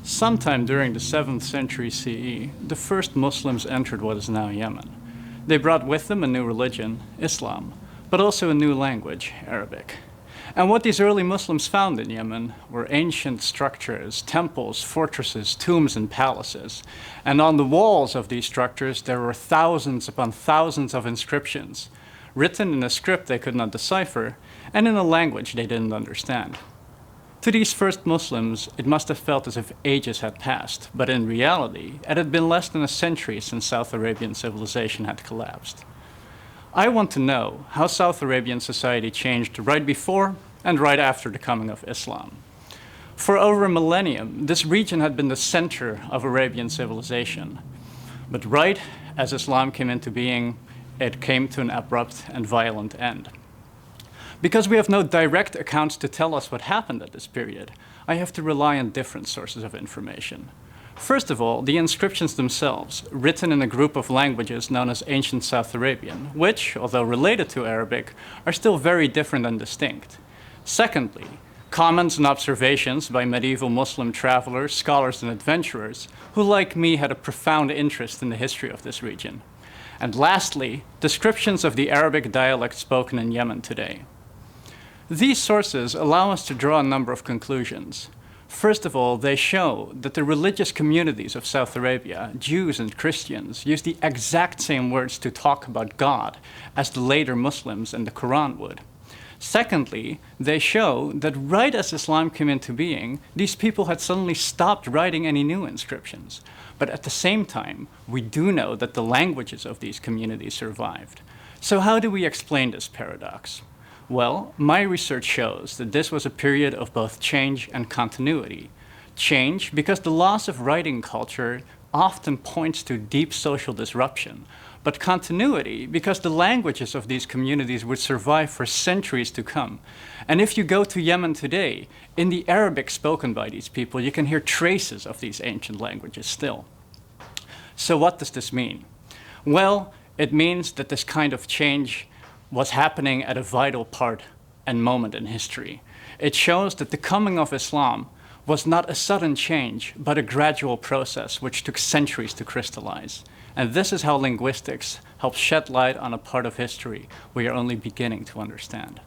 Sometime during the 7th century CE, the first Muslims entered what is now Yemen. They brought with them a new religion, Islam, but also a new language, Arabic. And what these early Muslims found in Yemen were ancient structures, temples, fortresses, tombs, and palaces. And on the walls of these structures, there were thousands upon thousands of inscriptions, written in a script they could not decipher, and in a language they didn't understand. To these first Muslims, it must have felt as if ages had passed, but in reality, it had been less than a century since South Arabian civilization had collapsed. I want to know how South Arabian society changed right before and right after the coming of Islam. For over a millennium, this region had been the center of Arabian civilization. But right as Islam came into being, it came to an abrupt and violent end. Because we have no direct accounts to tell us what happened at this period, I have to rely on different sources of information. First of all, the inscriptions themselves, written in a group of languages known as Ancient South Arabian, which, although related to Arabic, are still very different and distinct. Secondly, comments and observations by medieval Muslim travelers, scholars, and adventurers who, like me, had a profound interest in the history of this region. And lastly, descriptions of the Arabic dialect spoken in Yemen today. These sources allow us to draw a number of conclusions. First of all, they show that the religious communities of South Arabia, Jews and Christians, use the exact same words to talk about God as the later Muslims and the Quran would. Secondly, they show that right as Islam came into being, these people had suddenly stopped writing any new inscriptions. But at the same time, we do know that the languages of these communities survived. So how do we explain this paradox? Well, my research shows that this was a period of both change and continuity. Change because the loss of writing culture often points to deep social disruption, but continuity because the languages of these communities would survive for centuries to come. And if you go to Yemen today, in the Arabic spoken by these people, you can hear traces of these ancient languages still. So what does this mean? Well, it means that this kind of change was happening at a vital part and moment in history. It shows that the coming of Islam was not a sudden change, but a gradual process which took centuries to crystallize. And this is how linguistics helps shed light on a part of history we are only beginning to understand.